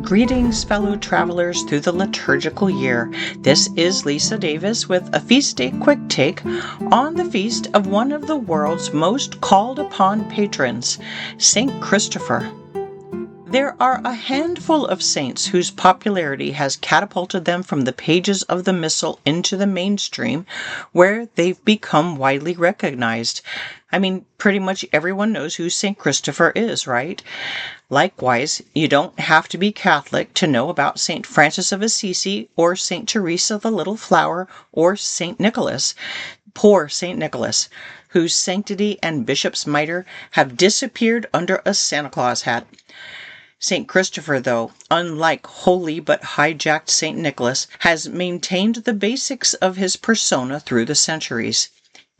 Greetings, fellow travelers through the liturgical year. This is Lisa Davis with a Feast Day Quick Take on the feast of one of the world's most called upon patrons, St. Christopher. There are a handful of saints whose popularity has catapulted them from the pages of the Missal into the mainstream, where they've become widely recognized. I mean, pretty much everyone knows who St. Christopher is, right? Likewise, you don't have to be Catholic to know about St. Francis of Assisi or St. Teresa the Little Flower or St. Nicholas. Poor St. Nicholas, whose sanctity and bishop's mitre have disappeared under a Santa Claus hat. St. Christopher, though, unlike holy but hijacked St. Nicholas, has maintained the basics of his persona through the centuries.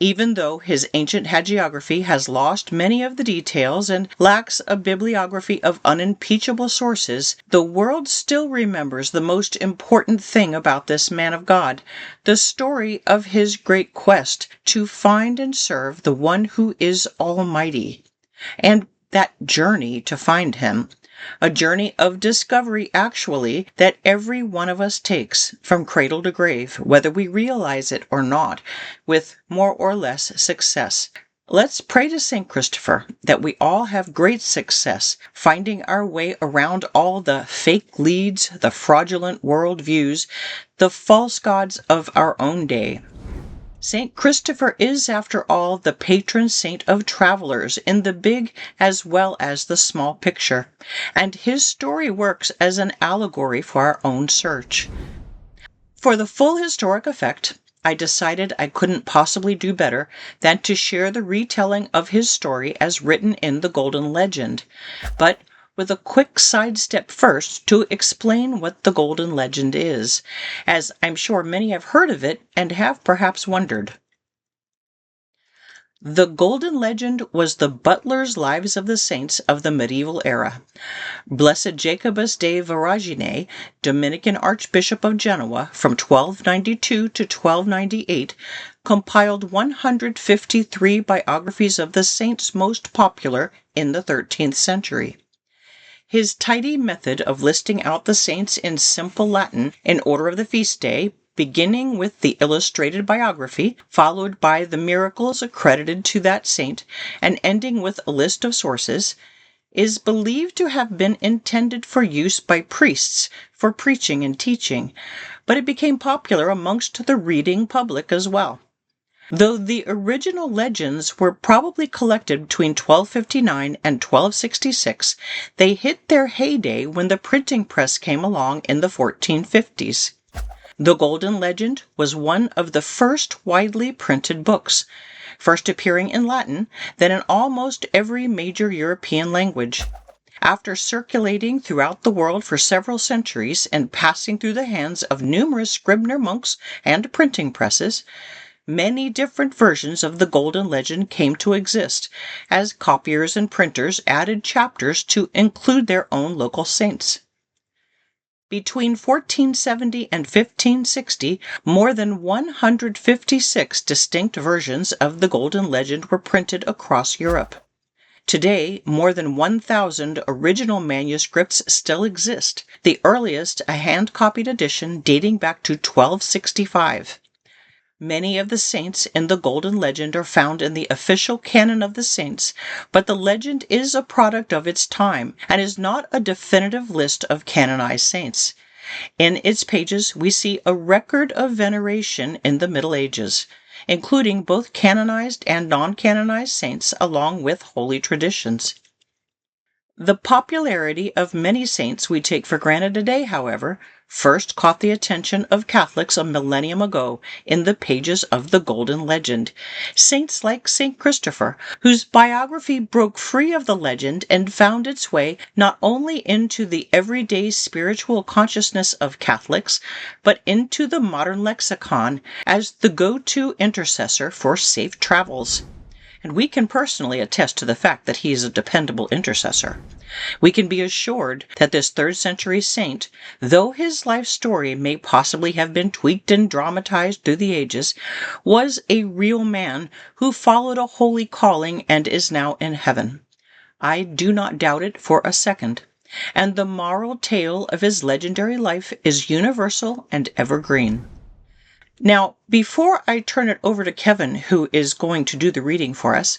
Even though his ancient hagiography has lost many of the details and lacks a bibliography of unimpeachable sources, the world still remembers the most important thing about this man of God, the story of his great quest to find and serve the one who is Almighty, and that journey to find him. A journey of discovery, actually, that every one of us takes from cradle to grave, whether we realize it or not, with more or less success. Let's pray to St. Christopher that we all have great success finding our way around all the fake leads, the fraudulent world views, the false gods of our own day. St. Christopher is, after all, the patron saint of travelers in the big as well as the small picture, and his story works as an allegory for our own search. For the full historic effect, I decided I couldn't possibly do better than to share the retelling of his story as written in the Golden Legend, but with a quick sidestep first to explain what the Golden Legend is, as I'm sure many have heard of it and have perhaps wondered. The Golden Legend was the Butler's Lives of the Saints of the medieval era. Blessed Jacobus de Voragine, Dominican Archbishop of Genoa from 1292 to 1298, compiled 153 biographies of the saints most popular in the 13th century. His tidy method of listing out the saints in simple Latin in order of the feast day, beginning with the illustrated biography, followed by the miracles accredited to that saint, and ending with a list of sources, is believed to have been intended for use by priests for preaching and teaching, but it became popular amongst the reading public as well. Though the original legends were probably collected between 1259 and 1266, they hit their heyday when the printing press came along in the 1450s. The Golden Legend was one of the first widely printed books, first appearing in Latin, then in almost every major European language. After circulating throughout the world for several centuries and passing through the hands of numerous scrivener monks and printing presses, many different versions of the Golden Legend came to exist, as copiers and printers added chapters to include their own local saints. Between 1470 and 1560, more than 156 distinct versions of the Golden Legend were printed across Europe. Today, more than 1,000 original manuscripts still exist, the earliest a hand-copied edition dating back to 1265. Many of the saints in the Golden Legend are found in the official canon of the saints, but the legend is a product of its time and is not a definitive list of canonized saints. In its pages, we see a record of veneration in the Middle Ages, including both canonized and non-canonized saints along with holy traditions. The popularity of many saints we take for granted today, however, first caught the attention of Catholics a millennium ago in the pages of the Golden Legend. Saints like St. Christopher, whose biography broke free of the legend and found its way not only into the everyday spiritual consciousness of Catholics, but into the modern lexicon as the go-to intercessor for safe travels. and we can personally attest to the fact that he is a dependable intercessor. We can be assured that this 3rd century saint, though his life story may possibly have been tweaked and dramatized through the ages, was a real man who followed a holy calling and is now in heaven. I do not doubt it for a second. And the moral tale of his legendary life is universal and evergreen. Now, before I turn it over to Kevin, who is going to do the reading for us,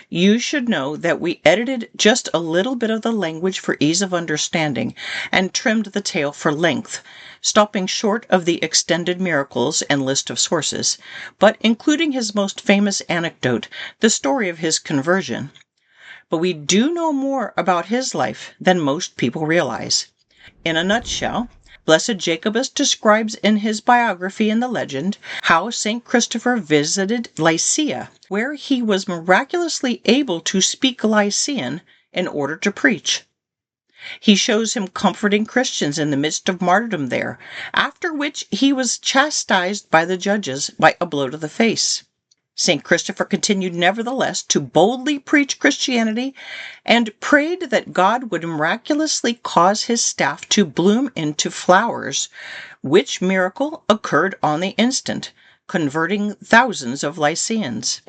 you should know that we edited just a little bit of the language for ease of understanding and trimmed the tale for length, stopping short of the extended miracles and list of sources, but including his most famous anecdote, the story of his conversion. But we do know more about his life than most people realize. In a nutshell, Blessed Jacobus describes in his biography in the legend how St. Christopher visited Lycia, where he was miraculously able to speak Lycian in order to preach. He shows him comforting Christians in the midst of martyrdom there, after which he was chastised by the judges by a blow to the face. St. Christopher continued nevertheless to boldly preach Christianity and prayed that God would miraculously cause his staff to bloom into flowers, which miracle occurred on the instant, converting thousands of Lycians.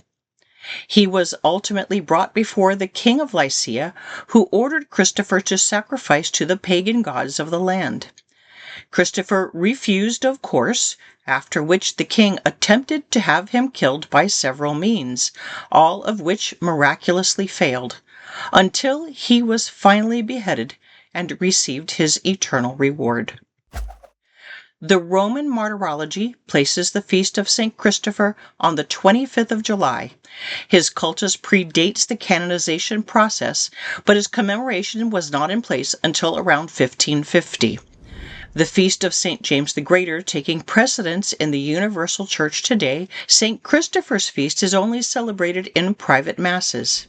He was ultimately brought before the king of Lycia, who ordered Christopher to sacrifice to the pagan gods of the land. Christopher refused, of course, after which the king attempted to have him killed by several means, all of which miraculously failed, until he was finally beheaded and received his eternal reward. The Roman Martyrology places the feast of St. Christopher on the 25th of July. His cultus predates the canonization process, but his commemoration was not in place until around 1550. The feast of St. James the Greater taking precedence in the universal church today, St. Christopher's feast is only celebrated in private masses.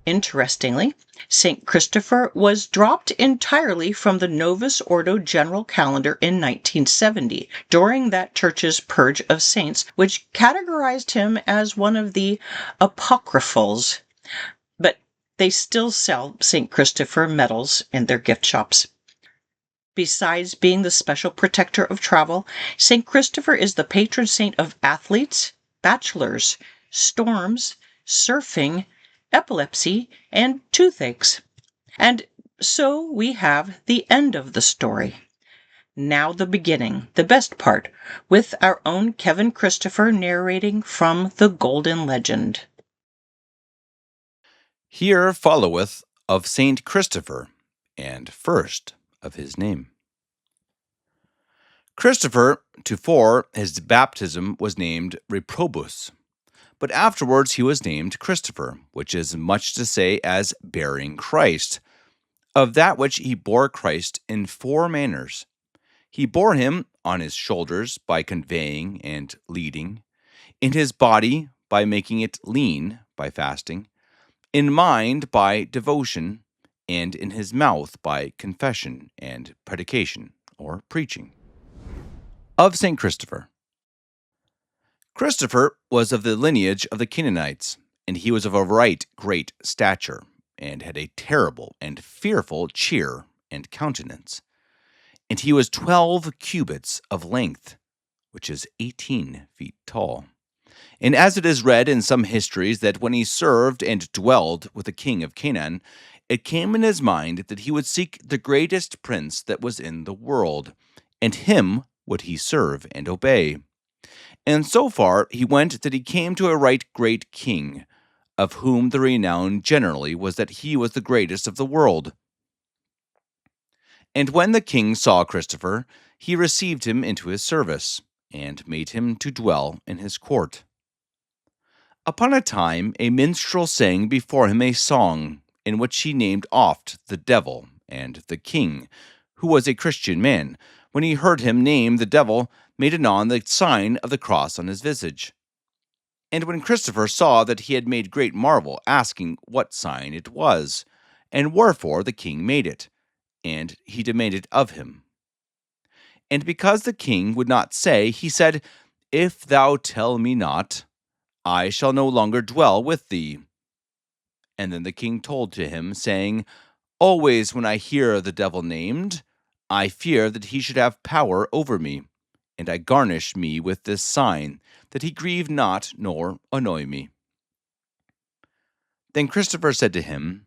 Interestingly, St. Christopher was dropped entirely from the Novus Ordo general calendar in 1970, during that church's purge of saints, which categorized him as one of the apocryphals. But they still sell St. Christopher medals in their gift shops. Besides being the special protector of travel, St. Christopher is the patron saint of athletes, bachelors, storms, surfing, epilepsy, and toothaches. And so we have the end of the story. Now the beginning, the best part, with our own Kevin Christopher narrating from the Golden Legend. Here followeth of Saint Christopher, and first of his name. Christopher, tofore his baptism, was named Reprobus, but afterwards he was named Christopher, which is much to say as bearing Christ, of that which he bore Christ in 4 manners. He bore him on his shoulders by conveying and leading, in his body by making it lean by fasting, in mind by devotion, and in his mouth by confession and predication, or preaching. Of St. Christopher. Christopher was of the lineage of the Canaanites, and he was of a right great stature, and had a terrible and fearful cheer and countenance. And he was 12 cubits of length, which is 18 feet tall. And as it is read in some histories that when he served and dwelled with the king of Canaan, it came in his mind that he would seek the greatest prince that was in the world, and him would he serve and obey. And so far he went that he came to a right great king, of whom the renown generally was that he was the greatest of the world. And when the king saw Christopher, he received him into his service, and made him to dwell in his court. Upon a time a minstrel sang before him a song, in which he named oft the devil and the king, who was a Christian man, when he heard him name the devil, made anon the sign of the cross on his visage. And when Christopher saw that he had made great marvel, asking what sign it was, and wherefore the king made it, and he demanded of him. And because the king would not say, he said, If thou tell me not, I shall no longer dwell with thee. And then the king told to him, saying, Always when I hear the devil named, I fear that he should have power over me, and I garnish me with this sign, that he grieve not nor annoy me. Then Christopher said to him,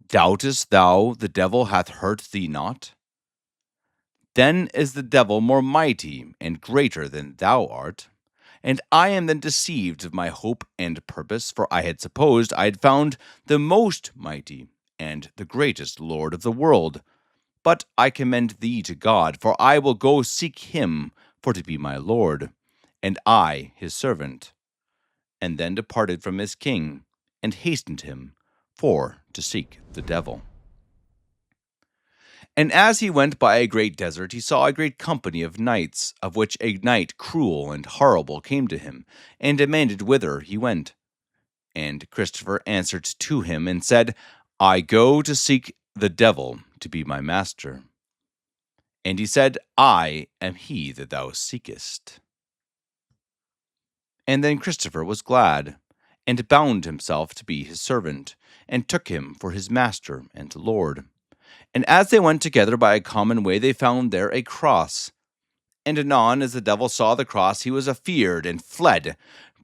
Doubtest thou the devil hath hurt thee not? Then is the devil more mighty and greater than thou art. And I am then deceived of my hope and purpose, for I had supposed I had found the most mighty and the greatest Lord of the world. But I commend thee to God, for I will go seek him for to be my Lord, and I his servant. And then departed from his king, and hastened him for to seek the devil. And as he went by a great desert, he saw a great company of knights, of which a knight cruel and horrible came to him, and demanded whither he went. And Christopher answered to him, and said, I go to seek the devil to be my master. And he said, I am he that thou seekest. And then Christopher was glad, and bound himself to be his servant, and took him for his master and lord. And as they went together by a common way, they found there a cross. And anon, as the devil saw the cross, he was afeard, and fled,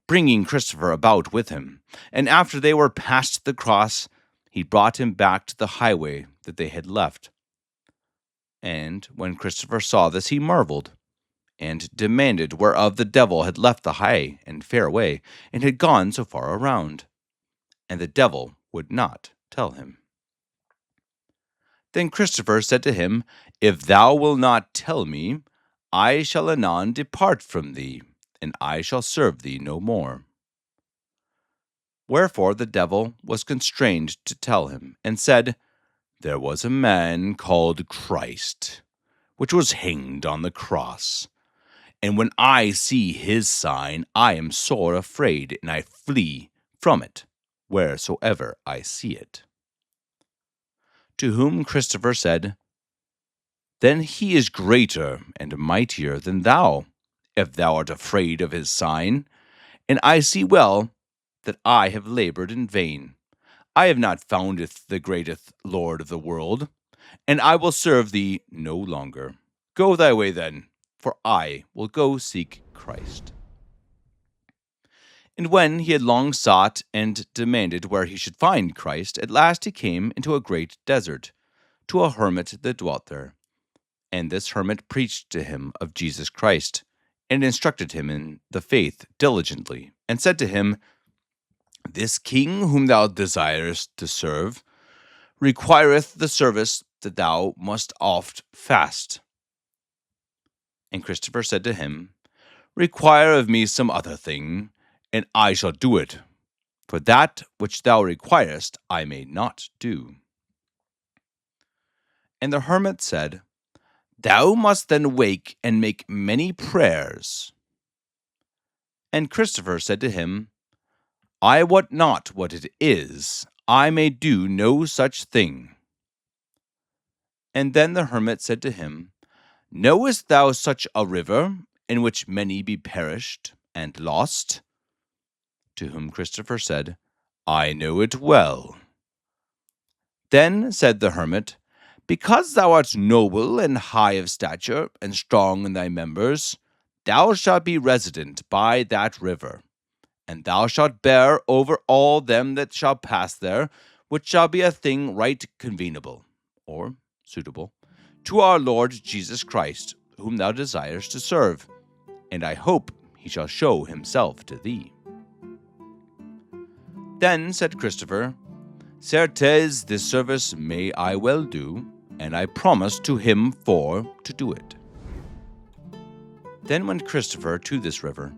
bringing Christopher about with him. And after they were past the cross, he brought him back to the highway that they had left. And when Christopher saw this, he marveled, and demanded whereof the devil had left the high and fair way, and had gone so far around. And the devil would not tell him. Then Christopher said to him, If thou wilt not tell me, I shall anon depart from thee, and I shall serve thee no more. Wherefore the devil was constrained to tell him, and said, There was a man called Christ, which was hanged on the cross. And when I see his sign, I am sore afraid, and I flee from it, wheresoever I see it. To whom Christopher said, Then he is greater and mightier than thou, if thou art afraid of his sign. And I see well that I have labored in vain. I have not founded the greatest Lord of the world, and I will serve thee no longer. Go thy way then, for I will go seek Christ. And when he had long sought and demanded where he should find Christ, at last he came into a great desert, to a hermit that dwelt there. And this hermit preached to him of Jesus Christ, and instructed him in the faith diligently, and said to him, This king whom thou desirest to serve requireth the service that thou must oft fast. And Christopher said to him, Require of me some other thing, and I shall do it, for that which thou requirest I may not do. And the hermit said, Thou must then wake and make many prayers. And Christopher said to him, I wot not what it is, I may do no such thing. And then the hermit said to him, Knowest thou such a river, in which many be perished and lost? To whom Christopher said, I know it well. Then said the hermit, Because thou art noble and high of stature, and strong in thy members, thou shalt be resident by that river, and thou shalt bear over all them that shall pass there, which shall be a thing right convenable, or suitable, to our Lord Jesus Christ, whom thou desirest to serve, and I hope he shall show himself to thee. Then said Christopher, Certes, this service may I well do, and I promise to him for to do it. Then went Christopher to this river,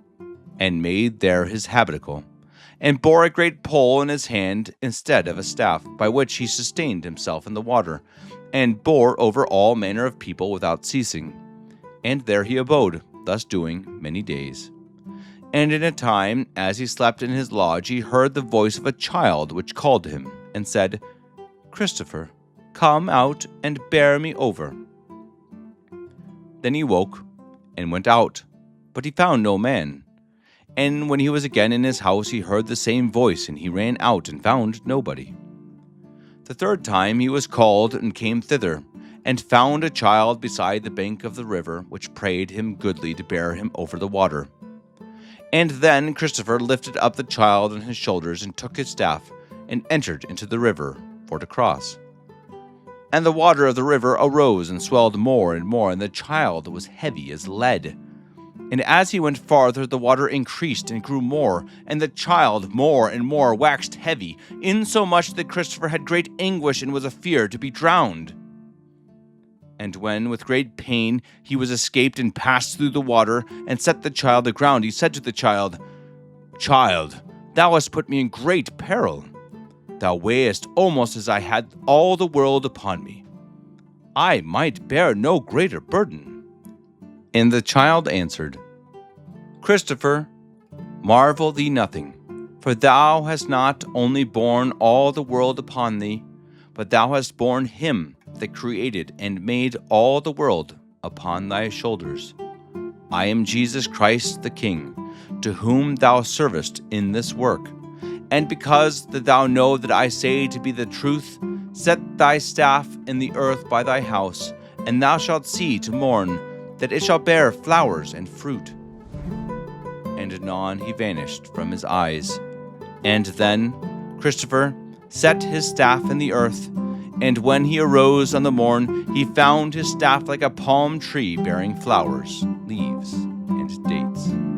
and made there his habitacle, and bore a great pole in his hand instead of a staff, by which he sustained himself in the water, and bore over all manner of people without ceasing. And there he abode, thus doing many days. And in a time, as he slept in his lodge, he heard the voice of a child which called to him, and said, Christopher, come out and bear me over. Then he woke, and went out, but he found no man. And when he was again in his house, he heard the same voice, and he ran out and found nobody. The third time he was called and came thither, and found a child beside the bank of the river, which prayed him goodly to bear him over the water. And then Christopher lifted up the child on his shoulders, and took his staff, and entered into the river for to cross. And the water of the river arose and swelled more and more, and the child was heavy as lead. And as he went farther, the water increased and grew more, and the child more and more waxed heavy, insomuch that Christopher had great anguish and was afeard to be drowned. And when, with great pain, he was escaped and passed through the water, and set the child aground, he said to the child, Child, thou hast put me in great peril. Thou weighest almost as I had all the world upon me. I might bear no greater burden. And the child answered, Christopher, marvel thee nothing, for thou hast not only borne all the world upon thee, but thou hast borne him that created and made all the world upon thy shoulders. I am Jesus Christ the King, to whom thou servest in this work. And because that thou know that I say to be the truth, set thy staff in the earth by thy house, and thou shalt see to morn that it shall bear flowers and fruit. And anon he vanished from his eyes. And then Christopher set his staff in the earth, and when he arose on the morn, he found his staff like a palm tree bearing flowers, leaves, and dates.